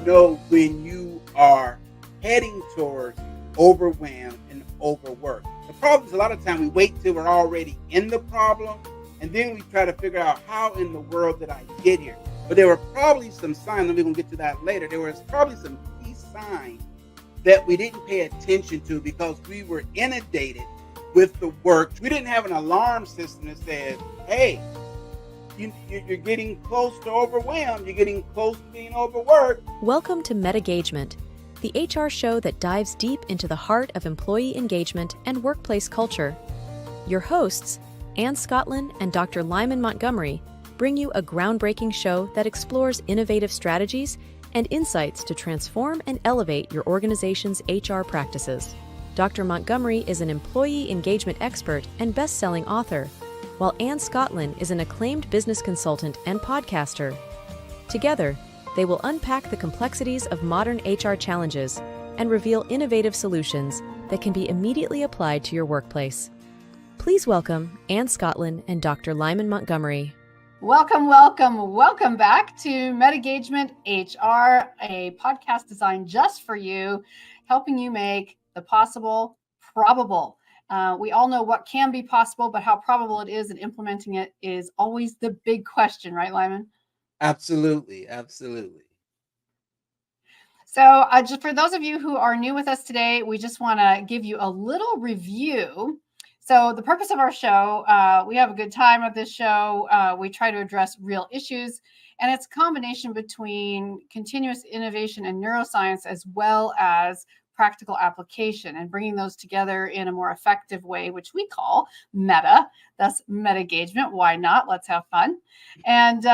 know when you are heading towards overwhelmed and overworked? The problem is a lot of time we wait till we're already in the problem and then we try to figure out how in the world did I get here. But there were probably some signs, and we're going to get to that later. There was probably some key signs that we didn't pay attention to because we were inundated with the work. We didn't have an alarm system that says, hey, you're getting close to overwhelmed. You're getting close to being overworked. Welcome to MetaGagement, the HR show that dives deep into the heart of employee engagement and workplace culture. Your hosts, Ann Scottlin and Dr. Lyman Montgomery, bring you a groundbreaking show that explores innovative strategies and insights to transform and elevate your organization's HR practices. Dr. Montgomery is an employee engagement expert and best-selling author, while Ann Scottlin is an acclaimed business consultant and podcaster. Together, they will unpack the complexities of modern HR challenges and reveal innovative solutions that can be immediately applied to your workplace. Please welcome Ann Scottlin and Dr. Lyman Montgomery. Welcome back to MetaGagement-HR, a podcast designed just for you, helping you make the possible probable. We all know what can be possible, but how probable it is and implementing it is always the big question, right, Lyman? Absolutely. So just for those of you who are new with us today, we just want to give you a little review. So the purpose of our show, we have a good time at this show. We try to address real issues, and it's a combination between continuous innovation and neuroscience, as well as practical application, and bringing those together in a more effective way, which we call meta. That's MetaGagement. Why not? Let's have fun. And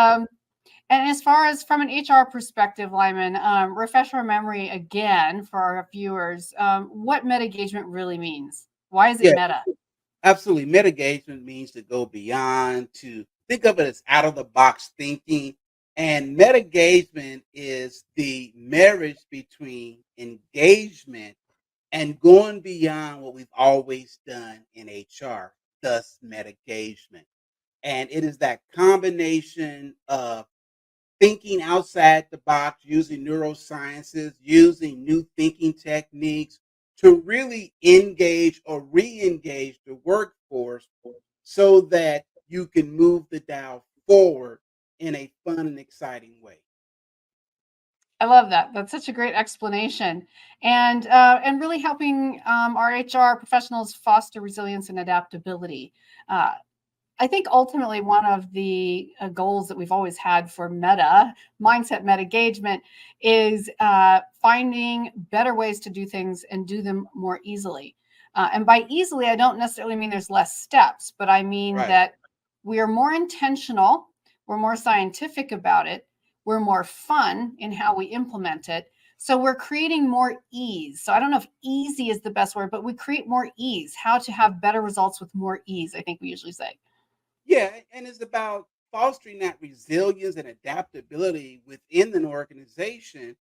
as far as from an HR perspective, Lyman, refresh our memory again for our viewers, what MetaGagement really means. Why is it meta? Absolutely. MetaGagement means to go beyond, to think of it as out-of-the-box thinking. And MetaGagement is the marriage between engagement and going beyond what we've always done in HR, thus MetaGagement. And it is that combination of thinking outside the box, using neurosciences, using new thinking techniques, to really engage or re-engage the workforce so that you can move the dial forward in a fun and exciting way. I love that. That's such a great explanation, and really helping our HR professionals foster resilience and adaptability. I think ultimately one of the goals that we've always had for mindset MetaGagement is finding better ways to do things and do them more easily. And by easily, I don't necessarily mean there's less steps, but I mean that we are more intentional, we're more scientific about it, we're more fun in how we implement it. So we're creating more ease. So I don't know if easy is the best word, but we create more ease, how to have better results with more ease, I think we usually say. Yeah, and it's about fostering that resilience and adaptability within an organization,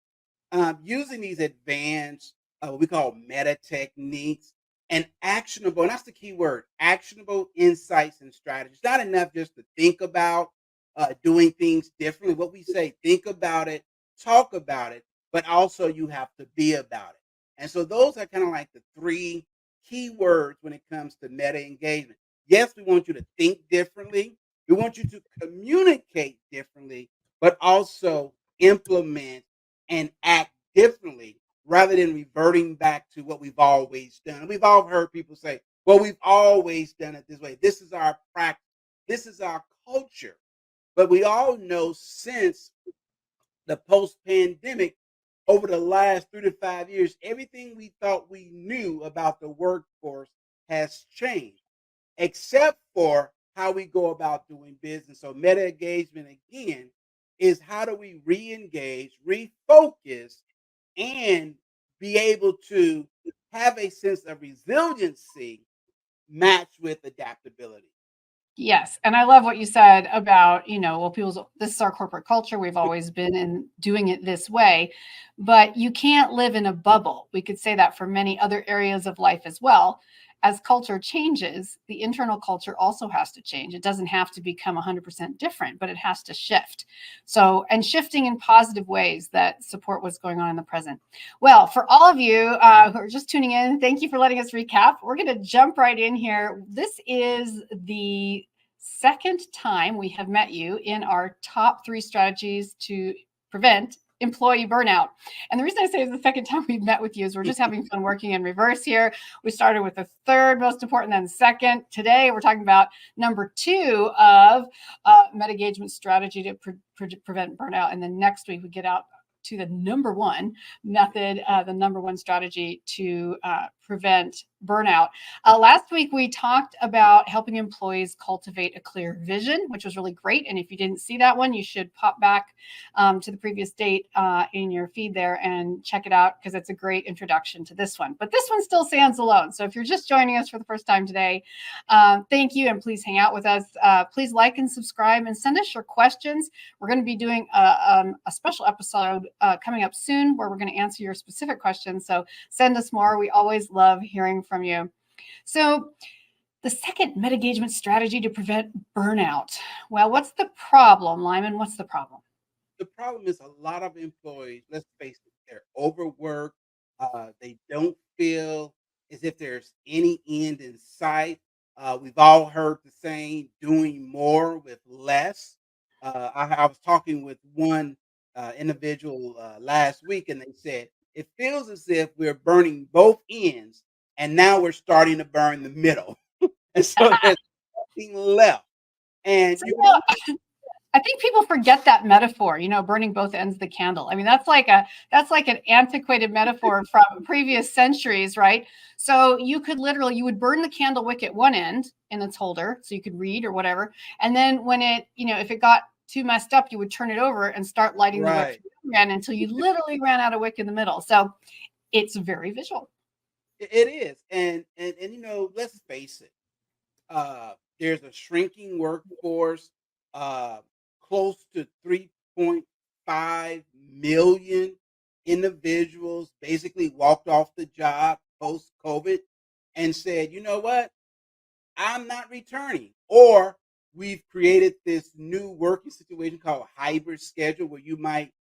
using these advanced, what we call meta techniques and actionable, and that's the key word, actionable insights and strategies. Not enough just to think about doing things differently. What we say, think about it, talk about it, but also you have to be about it. And so those are kind of like the three key words when it comes to meta engagement. Yes, we want you to think differently. We want you to communicate differently, but also implement and act differently rather than reverting back to what we've always done. We've all heard people say, well, we've always done it this way. This is our practice. This is our culture. But we all know since the post-pandemic, over the last 3 to 5 years, everything we thought we knew about the workforce has changed, except for how we go about doing business. So meta engagement, again, is how do we re-engage, refocus, and be able to have a sense of resiliency matched with adaptability. Yes. And I love what you said about, this is our corporate culture. We've always been in doing it this way, but you can't live in a bubble. We could say that for many other areas of life as well. as culture changes, the internal culture also has to change. It doesn't have to become 100% different, but it has to shift. So, and shifting in positive ways that support what's going on in the present. Well, for all of you who are just tuning in, thank you for letting us recap. We're going to jump right in here. This is the second time we have met you in our top 3 strategies to prevent employee burnout. And the reason I say it's the second time we've met with you is we're just having fun working in reverse here. We started with the third most important, then second. Today, we're talking about number 2 of MetaGagement strategy to prevent burnout. And then next week, we get out to the number 1 method, the number 1 strategy to prevent burnout. Last week, we talked about helping employees cultivate a clear vision, which was really great. And if you didn't see that one, you should pop back to the previous date in your feed there and check it out, because it's a great introduction to this one. But this one still stands alone. So if you're just joining us for the first time today, thank you, and please hang out with us. Please like and subscribe and send us your questions. We're going to be doing a special episode coming up soon where we're going to answer your specific questions. So send us more. We always love hearing from you. So the second MetaGagement strategy to prevent burnout. Well, what's the problem, Lyman? What's the problem? The problem is a lot of employees, let's face it, they're overworked. They don't feel as if there's any end in sight. We've all heard the saying, doing more with less. I was talking with one individual last week, and they said, it feels as if we're burning both ends, and now we're starting to burn the middle. And so there's nothing left. And So, you can only I think people forget that metaphor, burning both ends of the candle. I mean, that's like an antiquated metaphor from previous centuries, right? So you would burn the candle wick at one end in its holder so you could read or whatever. And then when if it got too messed up, you would turn it over and start lighting the wick right. from the other end until you literally ran out of wick in the middle. So it's very visual. It is. And let's face it. There's a shrinking workforce. Uh, Close to 3.5 million individuals basically walked off the job post COVID and said, you know what? I'm not returning. Or we've created this new working situation called a hybrid schedule where you might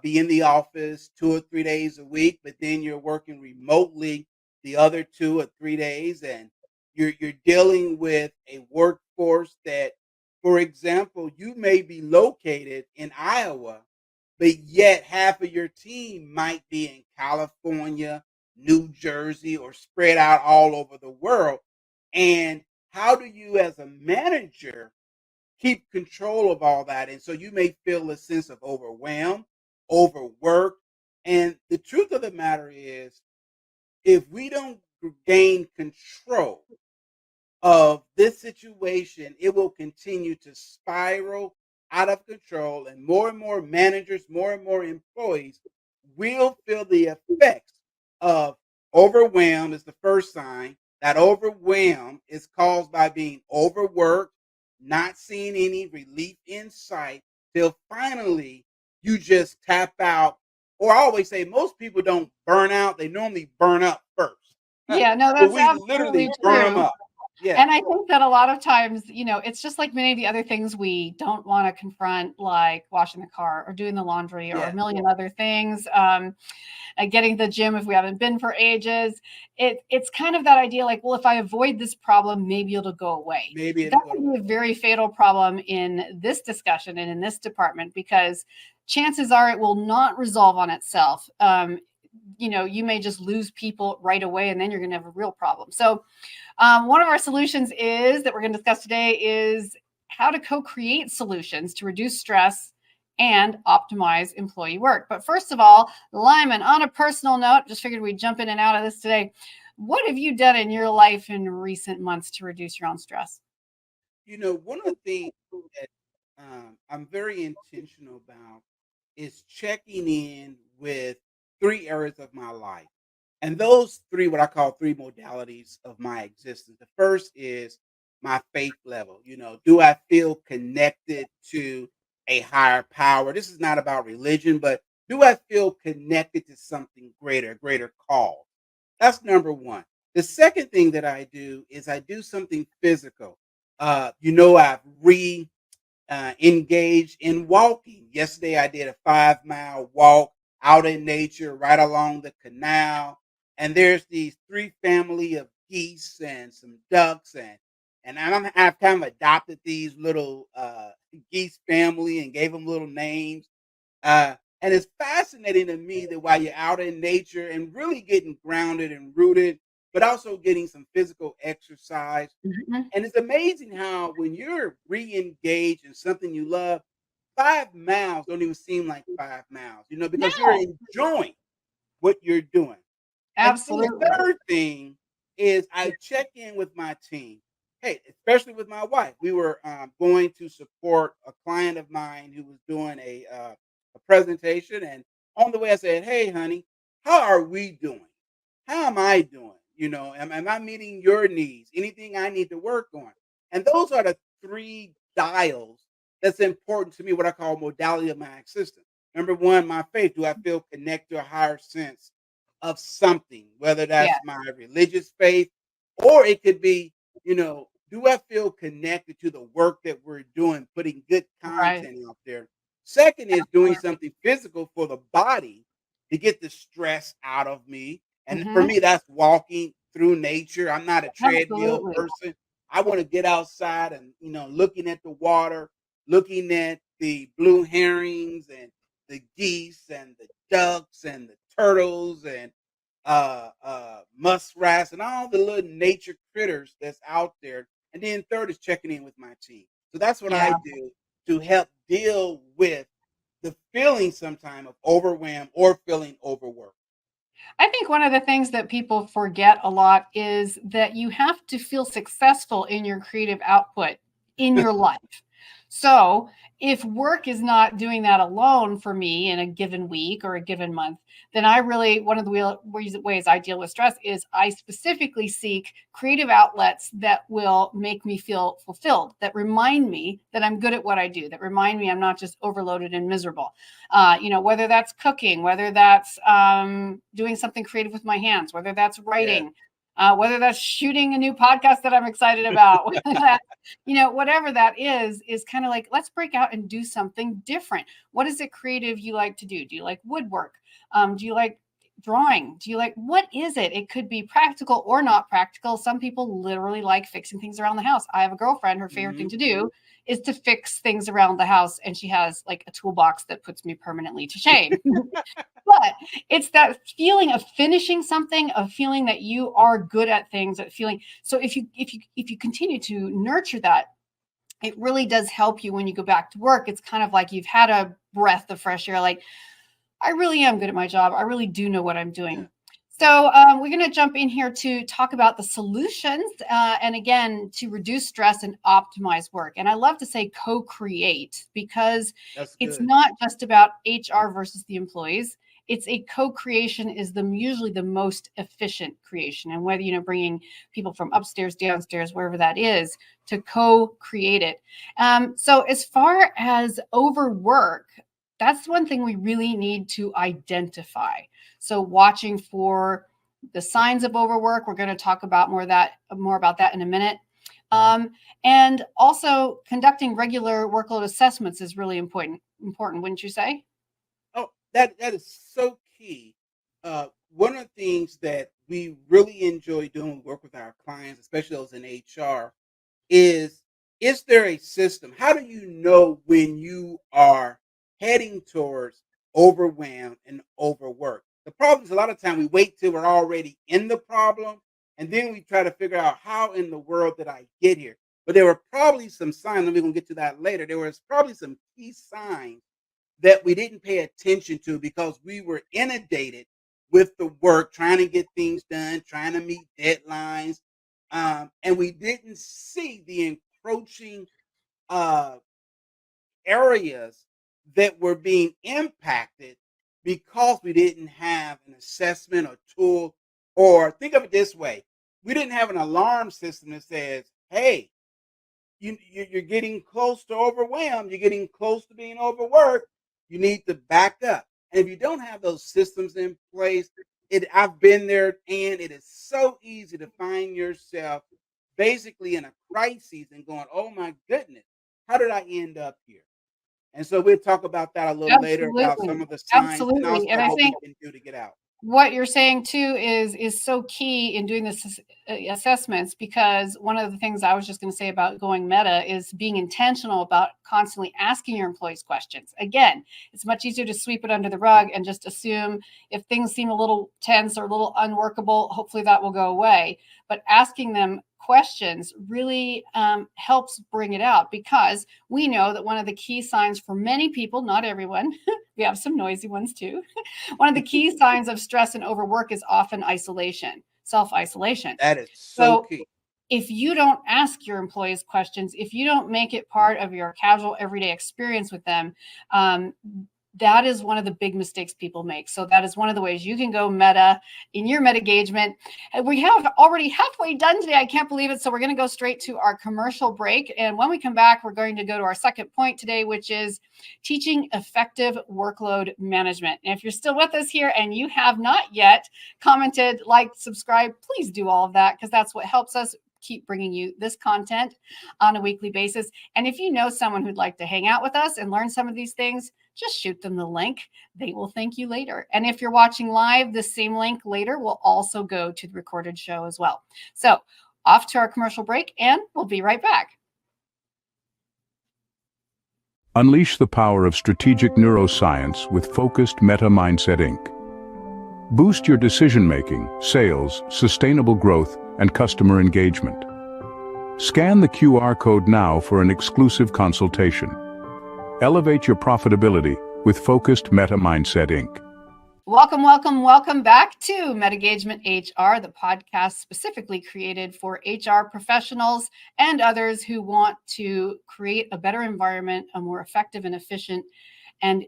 be in the office 2 or 3 days a week, but then you're working remotely the other 2 or 3 days, and you're dealing with a workforce that, for example, you may be located in Iowa, but yet half of your team might be in California, New Jersey, or spread out all over the world. And how do you, as a manager, keep control of all that? And so you may feel a sense of overwhelmed, overworked. And the truth of the matter is, if we don't gain control of this situation, it will continue to spiral out of control, and more managers, more and more employees will feel the effects of overwhelm is the first sign. That overwhelm is caused by being overworked, not seeing any relief in sight, till finally you just tap out. Or I always say most people don't burn out, they normally burn up first. Yeah, no, But that's we literally absolutely burn them true. up. Yeah. And I think that a lot of times, it's just like many of the other things we don't want to confront, like washing the car or doing the laundry or a Yeah. million other things, getting to the gym if we haven't been for ages. It's kind of that idea like, well, if I avoid this problem, maybe it'll go away. Maybe But it'll that go can be away. a very fatal problem in this discussion and in this department, because chances are it will not resolve on itself. You may just lose people right away, and then you're going to have a real problem. So one of our solutions that we're going to discuss today is how to co-create solutions to reduce stress and optimize employee work. But first of all, Lyman, on a personal note, just figured we'd jump in and out of this today. What have you done in your life in recent months to reduce your own stress? One of the things that I'm very intentional about is checking in with 3 areas of my life. And those three, what I call 3 modalities of my existence. The first is my faith level. Do I feel connected to a higher power? This is not about religion, but do I feel connected to something greater, a greater cause? That's number one. The second thing that I do is I do something physical. I've engaged in walking. Yesterday, I did a 5 mile walk out in nature right along the canal. And there's these three family of geese and some ducks. I've kind of adopted these little geese family and gave them little names. And it's fascinating to me that while you're out in nature and really getting grounded and rooted, but also getting some physical exercise, Mhm. and it's amazing how when you're re-engaged in something you love, 5 miles don't even seem like 5 miles, because you're No, enjoying what you're doing. And then the absolutely. third thing is I check in with my team. Hey, especially with my wife. We were going to support a client of mine who was doing a presentation. And on the way, I said, "Hey, honey, how are we doing? How am I doing? Am I meeting your needs? Anything I need to work on?" And those are the three dials that's important to me, what I call modality of my existence. Number one, my faith. Do I feel connected to a higher sense of something, whether Yeah, that's my religious faith or it could be, do I feel connected to the work that we're doing, putting good right. content out there? Second is doing Absolutely. something physical for the body to get the stress out of me. And for Mhm. me, that's walking through nature. I'm not a treadmill Absolutely. person. I want to get outside and, looking at the water, looking at the blue herrings and the geese and the ducks and the turtles and muskrats and all the little nature critters that's out there. And then third is checking in with my team. So that's what Yeah. I do to help deal with the feeling sometime of overwhelmed or feeling overworked. I think one of the things that people forget a lot is that you have to feel successful in your creative output in your life. So, if work is not doing that alone for me in a given week or a given month, then I really, one of the ways I deal with stress is I specifically seek creative outlets that will make me feel fulfilled, that remind me that I'm good at what I do, that remind me I'm not just overloaded and miserable. Whether that's cooking, whether that's doing something creative with my hands, whether that's Yeah. writing, whether that's shooting a new podcast that I'm excited about, whatever that is kind of like, let's break out and do something different. What is it creative you like to do? Do you like woodwork? Do you like drawing? Do you like, what is it? It could be practical or not practical. Some people literally like fixing things around the house. I have a girlfriend, her favorite thing Mhm. to do is to fix things around the house, and she has like a toolbox that puts me permanently to shame. But it's that feeling of finishing something, of feeling that you are good at things, that feeling. So if you continue to nurture that, it really does help you when you go back to work. It's kind of like you've had a breath of fresh air, like, I really am good at my job. I really do know what I'm Yeah. doing. So, we're going to jump in here to talk about the solutions, and again, to reduce stress and optimize work. And I love to say co create, because That's it's good. not just about HR versus the employees. It's a co creation is usually the most efficient creation. And whether, bringing people from upstairs, downstairs, wherever that is, to co create it. So, as far as overwork, that's one thing we really need to identify. So watching for the signs of overwork, we're going to talk about more about that in a minute. Mhm. Um, and also conducting regular workload assessments is really important, wouldn't you say? Oh, that is so key. One of the things that we really enjoy doing when we work with our clients, especially those in HR, is is there a system? How do you know when you are heading towards overwhelmed and overworked? The problem is a lot of time we wait till we're already in the problem and then we try to figure out how in the world did I get here. But there were probably some signs, and we're gonna get to that later. There was probably some key signs that we didn't pay attention to because we were inundated with the work, trying to get things done, trying to meet deadlines, and we didn't see the encroaching uh, areas that were being impacted because we didn't have an assessment or tool. Or think of it this way: we didn't have an alarm system that says, "Hey, you're getting close to overwhelmed. You're getting close to being overworked. You need to back up." And if you don't have those systems in place, I've been there, and it is so easy to find yourself basically in a crisis and going, "Oh my goodness, how did I end up here?" And so we'll talk about that a little later about some Absolutely. of the signs and Absolutely. And also I what we think can do to get out. what you're saying too is so key in doing this assessments, because one of the things I was just going to say about going meta is being intentional about constantly asking your employees questions. Again, it's much easier to sweep it under the rug and just assume if things seem a little tense or a little unworkable, hopefully that will go away. But asking them questions really helps bring it out, because we know that one of the key signs for many people, not everyone, we have some noisy ones too. One of the key signs of stress and overwork is often isolation, self-isolation. That is so So key. if you don't ask your employees questions, if you don't make it part of your casual everyday experience with them, um, that is one of the big mistakes people make. So that is one of the ways you can go meta in your MetaGagement. And we have already halfway done today. I can't believe it. So we're going to go straight to our commercial break. And when we come back, we're going to go to our second point today, which is teaching effective workload management. And if you're still with us here and you have not yet commented, liked, subscribed, please do all of that, because that's what helps us keep bringing you this content on a weekly basis. And if you know someone who'd like to hang out with us and learn some of these things, just shoot them the link. They will thank you later. And if you're watching live, the same link later will also go to the recorded show as well. So off to our commercial break, and we'll be right back. Unleash the power of strategic neuroscience with Focused Meta Mindset Inc. Boost your decision-making, sales, sustainable growth, and customer engagement. Scan the QR code now for an exclusive consultation. Elevate your profitability with Focused Meta Mindset Inc. Welcome back to MetaGagement-HR, the podcast specifically created for HR professionals and others who want to create a better environment, a more effective and efficient and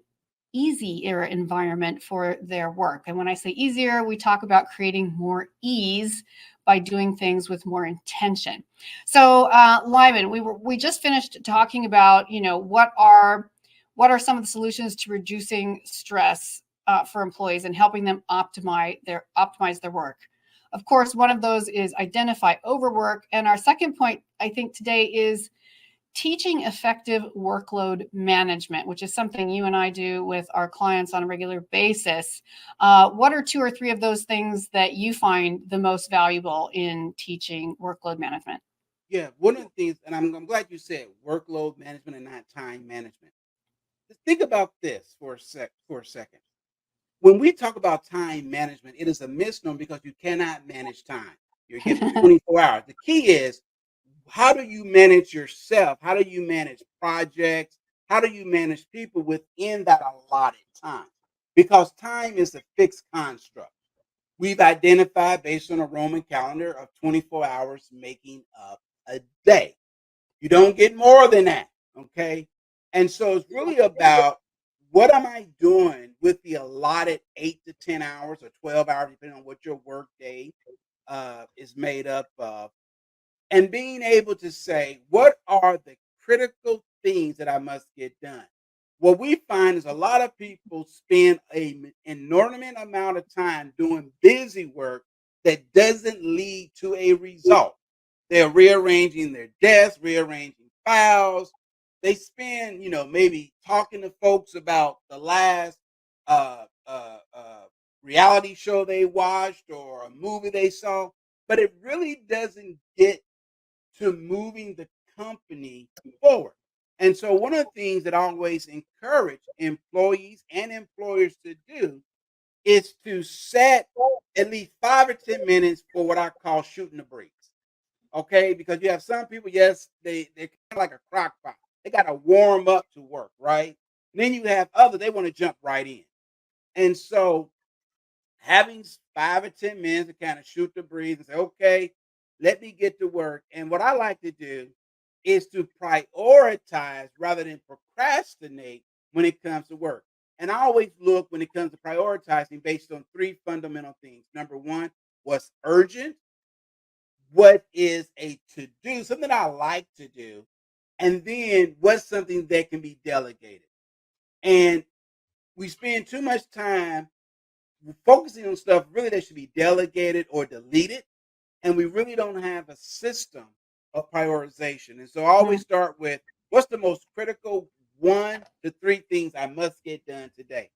easier environment for their work. And when I say easier, we talk about creating more ease by doing things with more intention. So, Lyman, we just finished talking about, what are some of the solutions to reducing stress for employees and helping them optimize their work. Of course, one of those is identify overwork. And our second point, I think, today is teaching effective workload management, which is something you and I do with our clients on a regular basis. What are 2 or 3 of those things that you find the most valuable in teaching workload management? Yeah, one of the things, and I'm glad you said workload management and not time management. Just think about this for a second. When we talk about time management, it is a misnomer because you cannot manage time. You're given 24 hours. The key is, how do you manage yourself? How do you manage projects? How do you manage people within that allotted time? Because time is a fixed construct. We've identified based on a Roman calendar of 24 hours making up a day. You don't get more than that, okay? And so it's really about, what am I doing with the allotted 8 to 10 hours or 12 hours, depending on what your work day is made up of, and being able to say, what are the critical things that I must get done? What we find is a lot of people spend an inordinate amount of time doing busy work that doesn't lead to a result. They're rearranging their desks, rearranging files. They spend, maybe talking to folks about the last uh, uh, uh, reality show they watched or a movie they saw, but it really doesn't get to moving the company forward. And so one of the things that I always encourage employees and employers to do is to set at least 5 or 10 minutes for what I call shooting the breeze. Okay, because you have some people, yes, they're kind of like a crock pot. They got to warm up to work, right? And then you have others, they want to jump right in. And so having 5 or 10 minutes to kind of shoot the breeze and say, okay, let me get to work. And what I like to do is to prioritize rather than procrastinate when it comes to work. And I always look, when it comes to prioritizing, based on 3 fundamental things. Number one, what's urgent? What is a to do, something I like to do? And then what's something that can be delegated? And we spend too much time focusing on stuff really that should be delegated or deleted, and we really don't have a system of prioritization. And so I Mhm. always start with what's the most critical 1 to 3 things I must get done today,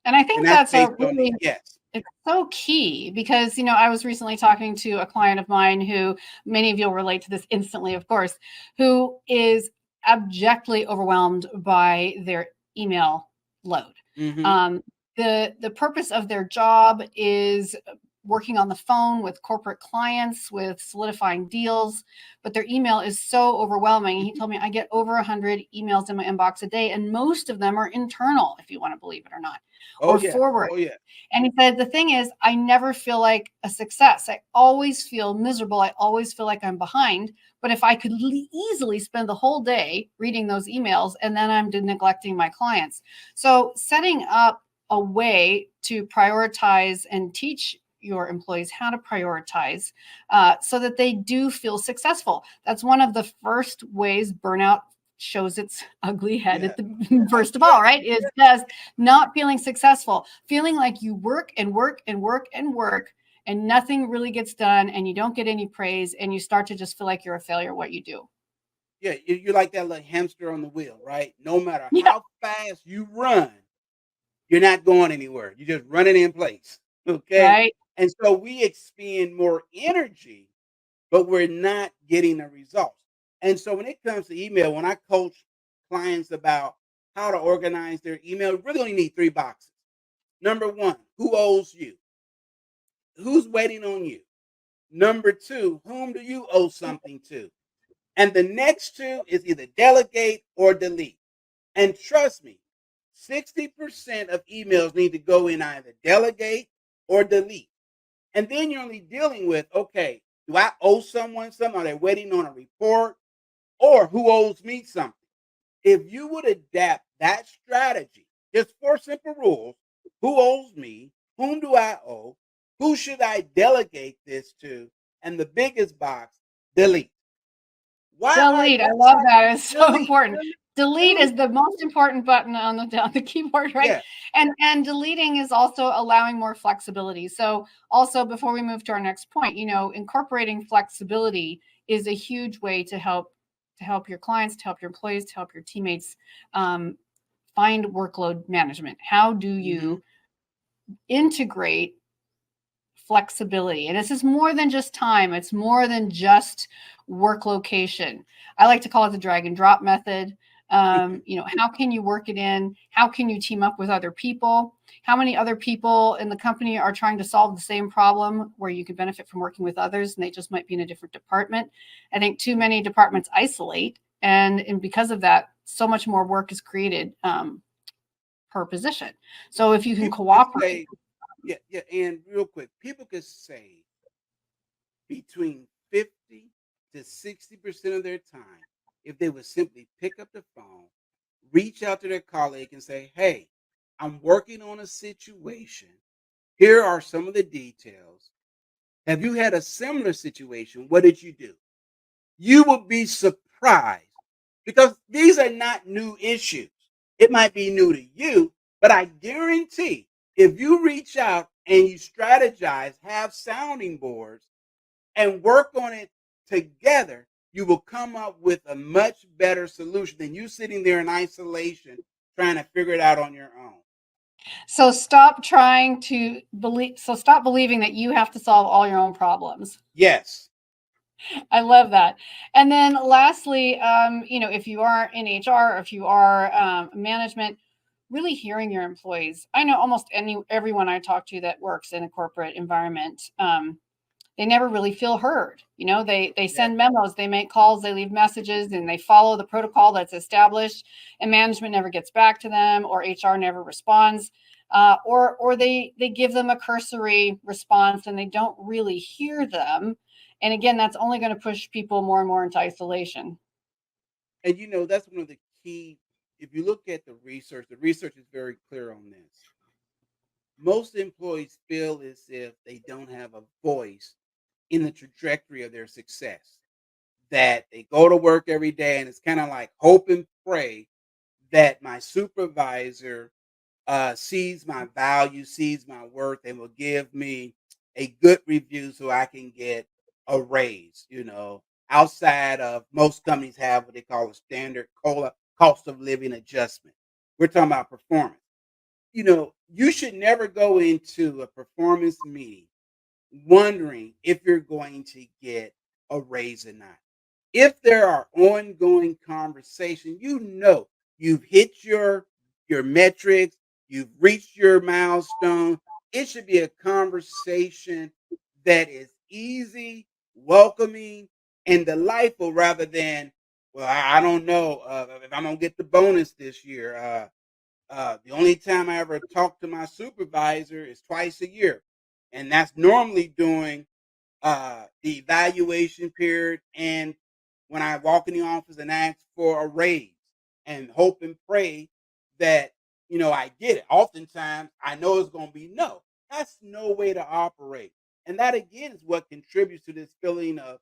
And I and think that's that's a based on really need. Yes. it's so key because, I was recently talking to a client of mine who many of you will relate to this instantly, of course, who is abjectly overwhelmed by their email load. Hmm. Um, the purpose of their job is working on the phone with corporate clients, with solidifying deals, but their email is so overwhelming. He told me I get over 100 emails in my inbox a day, and most of them are internal, if you want to believe it or not, Oh or yeah. forward. Oh yeah. And he said, the thing is, I never feel like a success. I always feel miserable. I always feel like I'm behind. But if I could easily spend the whole day reading those emails, and then I'm neglecting my clients. So, setting up a way to prioritize and teach your employees how to prioritize so that they do feel successful. That's one of the first ways burnout shows its ugly head Yeah. at the first of Yeah. all, right? Is just not feeling successful, feeling like you work and work and work and work and nothing really gets done and you don't get any praise and you start to just feel like you're a failure what you do. Yeah. You're like that little hamster on the wheel, right? No matter Yeah, how fast you run, you're not going anywhere. You're just running in place. Okay. right. And so we expend more energy, but we're not getting the results. And so when it comes to email, when I coach clients about how to organize their email, we really only need 3 boxes. Number one, who owes you? Who's waiting on you? Number two, whom do you owe something to? And the next two is either delegate or delete. And trust me, 60% of emails need to go in either delegate or delete. And then you're only dealing with, okay, do I owe someone something? Are they waiting on a report? Or who owes me something? If you would adapt that strategy, just 4 simple rules: who owes me? Whom do I owe? Who should I delegate this to? And the biggest box, delete. Why are Delete. I love that. It's so delete? important. Delete is Delete. the most important button on the keyboard, right? Yeah. And deleting is also allowing more flexibility. So also before we move to our next point, incorporating flexibility is a huge way to help your clients, to help your employees, to help your teammates um, find workload management. How do Hmm. you integrate flexibility? And this is more than just time, it's more than just work location. I like to call it the drag and drop method. How can you work it in? How can you team up with other people? How many other people in the company are trying to solve the same problem where you could benefit from working with others and they just might be in a different department? I think too many departments isolate, and because of that, so much more work is created per position. So if you can People could cooperate. say, yeah, yeah, and real quick, people could say between 50 to 60% of their time if they would simply pick up the phone, reach out to their colleague and say, hey, I'm working on a situation. Here are some of the details. Have you had a similar situation? What did you do? You will be surprised because these are not new issues. It might be new to you, but I guarantee if you reach out and you strategize, have sounding boards, and work on it together, you will come up with a much better solution than you sitting there in isolation trying to figure it out on your own. So stop believing that you have to solve all your own problems. Yes. I love that. And then lastly, if you are in HR or if you are management, really hearing your employees. I know almost everyone I talk to that works in a corporate environment, they never really feel heard. They Yeah. send memos, they make calls, they leave messages, and they follow the protocol that's established, and management never gets back to them, or HR never responds, or they give them a cursory response and they don't really hear them. And again, that's only going to push people more and more into isolation. And that's one of the key. If you look at the research is very clear on this. Most employees feel as if they don't have a voice in the trajectory of their success. That they go to work every day and it's kind of like hope and pray that my supervisor sees my value, sees my worth, and will give me a good review so I can get a raise. Outside of most companies have what they call a standard COLA, cost of living adjustment. We're talking about performance. You should never go into a performance meeting wondering if you're going to get a raise or not. If there are ongoing conversation, you've hit your metrics, you've reached your milestone. It should be a conversation that is easy, welcoming, and delightful rather than, well, I don't know if I'm gonna get the bonus this year. The only time I ever talk to my supervisor is twice a year, and that's normally during the evaluation period and when I walk in the office and ask for a raise and hope and pray that I get it. Oftentimes I know it's going to be no. That's no way to operate, and that again is what contributes to this feeling of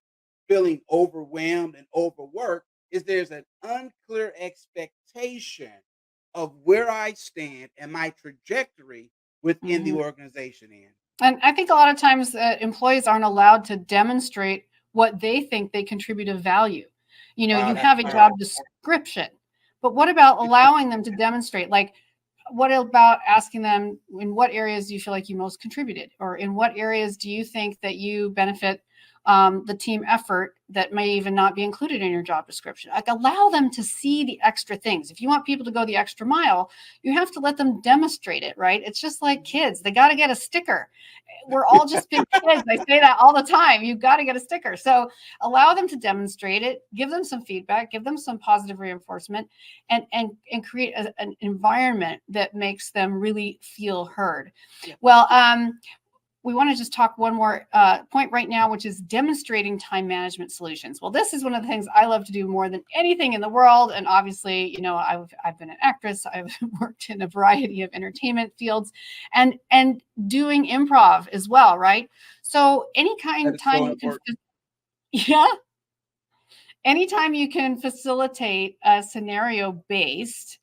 feeling overwhelmed and overworked. Is there's an unclear expectation of where I stand and my trajectory within the Mhm. organization. And I think a lot of times employees aren't allowed to demonstrate what they think they contribute of value. Wow, You that's have a job powerful. description, but what about allowing them to demonstrate? Like, what about asking them, in what areas do you feel like you most contributed, or in what areas do you think that you benefit the team effort that may even not be included in your job description? Like, allow them to see the extra things. If you want people to go the extra mile, you have to let them demonstrate it, right? It's just like kids, they got to get a sticker. We're all just big kids. I say that all the time. You've got to get a sticker. So allow them to demonstrate it, give them some feedback, give them some positive reinforcement, and create an environment that makes them really feel heard. Yeah. Well, we want to just talk one more point right now, which is demonstrating time management solutions. Well, this is one of the things I love to do more than anything in the world. And obviously, I've been an actress. I've worked in a variety of entertainment fields, and doing improv as well, right? So That anytime is so time you can, important. yeah, anytime you can facilitate a scenario based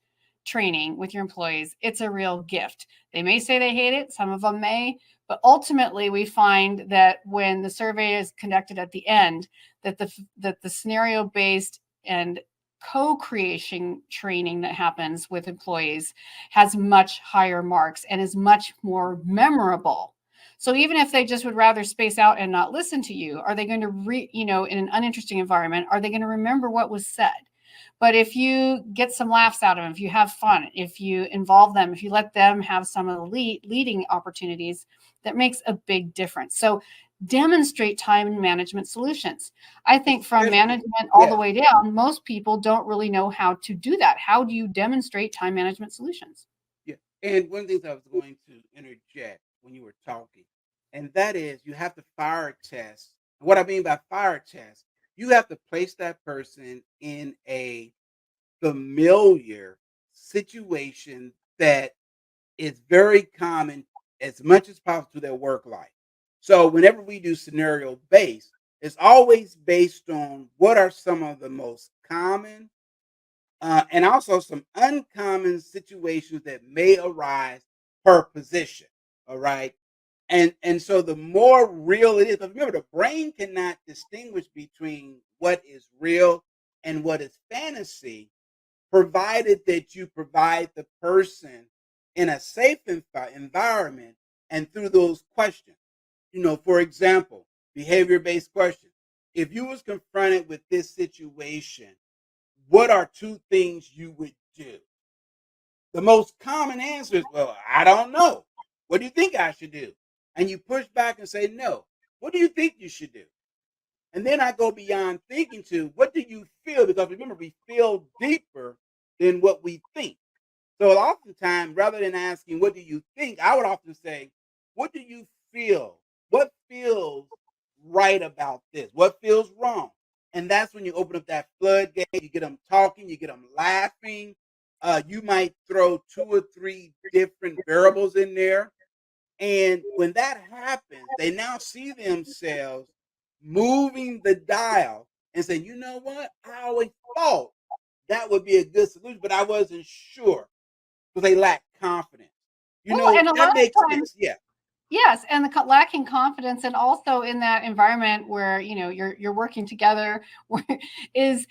training with your employees, it's a real gift. They may say they hate it, some of them may, but ultimately we find that when the survey is conducted at the end, that the scenario based and co-creation training that happens with employees has much higher marks and is much more memorable. So even if they just would rather space out and not listen to you, are they going to in an uninteresting environment, are they going to remember what was said? But if you get some laughs out of them, if you have fun, if you involve them, if you let them have some of the leading opportunities, that makes a big difference. So demonstrate time management solutions. I think from Especially, management all the yeah, way down, most people don't really know how to do that. How do you demonstrate time management solutions? yeah. And one of the things I was going to interject when you were talking, and that is you have to fire test. What I mean by fire test, you have to place that person in a familiar situation that is very common as much as possible to their work life. So whenever we do scenario based, it's always based on what are some of the most common and also some uncommon situations that may arise per position. All right. And so the more real it is, because remember, the brain cannot distinguish between what is real and what is fantasy, provided that you provide the person in a safe environment and through those questions. For example, behavior-based questions. If you was confronted with this situation, what are two things you would do? The most common answer is, well, I don't know. What do you think I should do? And you push back and say, no. What do you think you should do? And then I go beyond thinking to, what do you feel? Because remember, we feel deeper than what we think. So oftentimes, rather than asking, what do you think? I would often say, what do you feel? What feels right about this? What feels wrong? And that's when you open up that floodgate. You get them talking, you get them laughing. You might throw two or three different variables in there. And when that happens, they now see themselves moving the dial and say, you know what? I always thought that would be a good solution, but I wasn't sure because they lack confidence. Well, and a That lot of makes times, sense. Yeah. yes, and the lacking confidence, and also in that environment where you're working together, is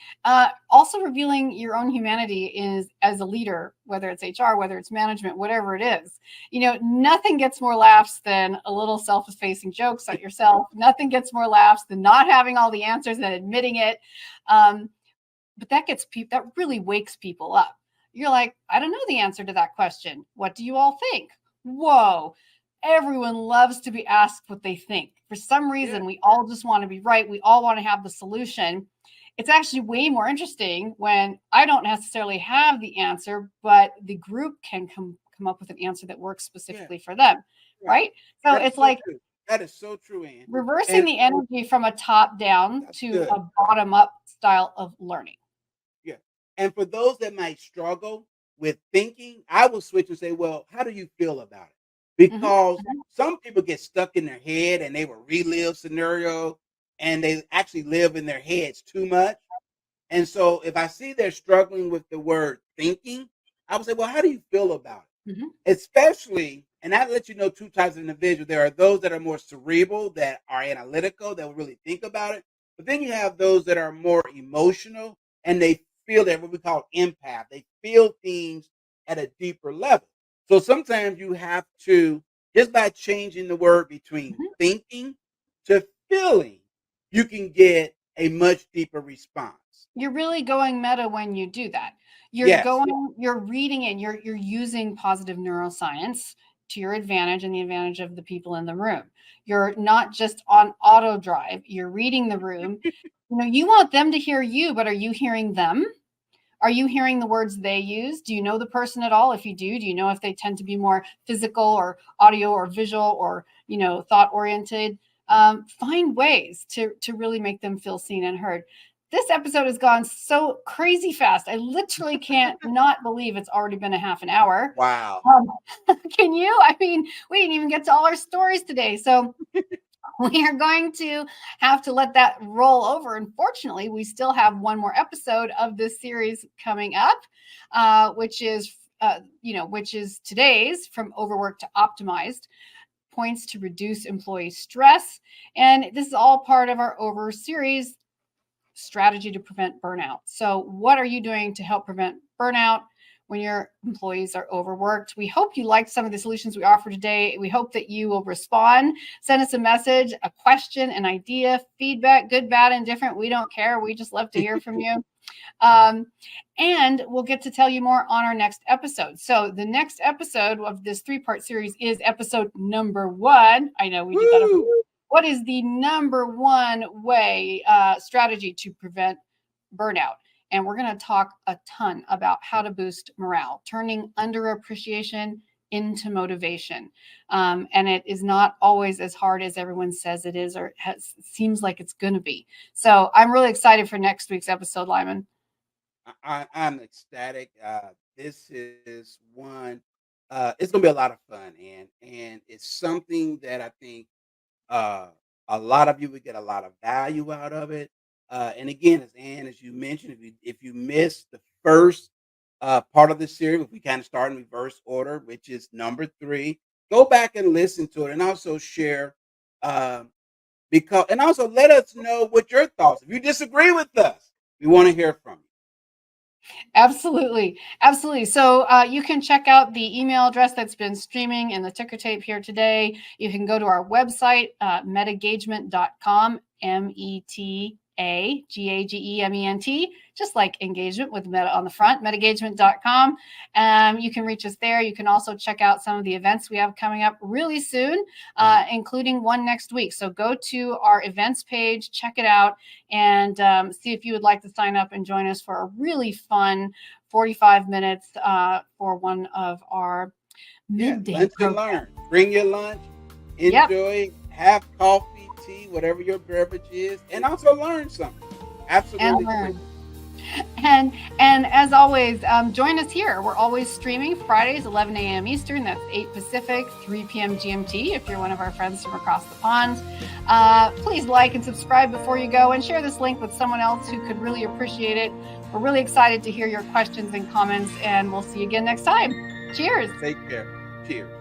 also revealing your own humanity is as a leader, whether it's HR, whether it's management, whatever it is. Nothing gets more laughs than a little self-effacing jokes at yourself. Nothing gets more laughs than not having all the answers and admitting it. But that really wakes people up. You're like, I don't know the answer to that question. What do you all think? Whoa. Everyone loves to be asked what they think. For some Yeah. reason, we all just want to be right. We all want to have the solution. It's actually way more interesting when I don't necessarily have the answer, but the group can come up with an answer that works Yeah. specifically for them. Right. Right. So That's it's so like true. That is so true, Ann. reversing And the energy from a top down that's to good. a bottom up style of learning. Yeah. And for those that might struggle with thinking, I will switch and say, well, how do you feel about it? Mhm. Because some people get stuck in their head and they will relive scenario and they actually live in their heads too much. And so if I see they're struggling with the word thinking, I would say, well, how do you feel about Mhm. it? Especially, and that lets you know two types of individuals. There are those that are more cerebral, that are analytical, that will really think about it. But then you have those that are more emotional and they feel that what we call empath. They feel things at a deeper level. So sometimes you have to, just by changing the word between Mhm. thinking to feeling, you can get a much deeper response. You're really going meta when you do that. Yes. You're reading it, you're using positive neuroscience to your advantage and the advantage of the people in the room. You're not just on auto drive, you're reading the room. You want them to hear you, but are you hearing them? Are you hearing the words they use? Do you know the person at all? If you do you know if they tend to be more physical or audio or visual or, thought oriented? Find ways to really make them feel seen and heard. This episode has gone so crazy fast. I literally can't not believe it's already been a half an hour. Wow. Can you? I mean, we didn't even get to all our stories today. So we are going to have to let that roll over. Unfortunately, we still have one more episode of this series coming up, which is today's From Overworked to Optimized, points to reduce employee stress. And this is all part of our Over series, strategy to prevent burnout. So what are you doing to help prevent burnout when your employees are overworked? We hope you liked some of the solutions we offer today. We hope that you will respond, send us a message, a question, an idea, feedback, good, bad, and different. We don't care. We just love to hear from you. And we'll get to tell you more on our next episode. So the next episode of this 3-part series is episode number 1. I know we did that. What is the number 1 way strategy to prevent burnout? And we're going to talk a ton about how to boost morale, turning underappreciation into motivation. And it is not always as hard as everyone says it is, or seems like it's going to be. So I'm really excited for next week's episode, Lyman. I'm ecstatic. This is one. It's gonna be a lot of fun, and it's something that I think uh, a lot of you would get a lot of value out of it. And again, as you mentioned, if you missed the first part of the series, if we kind of start in reverse order, which is number 3, go back and listen to it, and also share. And also let us know what your thoughts. If you disagree with us, we want to hear from you. Absolutely. Absolutely. So you can check out the email address that's been streaming in the ticker tape here today. You can go to our website, metagagement.com, metagagement, just like engagement with meta on the front, metagagement.com. You can reach us there. You can also check out some of the events we have coming up really soon, including one next week. So go to our events page, check it out, and see if you would like to sign up and join us for a really fun 45 minutes for one of our midday Lunch and programs. learn. Bring your lunch, enjoy, have coffee, tea, whatever your beverage is, and also learn something. Absolutely. And learn. And as always, join us here. We're always streaming Fridays, 11 a.m. Eastern. That's 8 Pacific, 3 p.m. GMT. If you're one of our friends from across the pond, please like and subscribe before you go, and share this link with someone else who could really appreciate it. We're really excited to hear your questions and comments, and we'll see you again next time. Cheers. Take care. Cheers.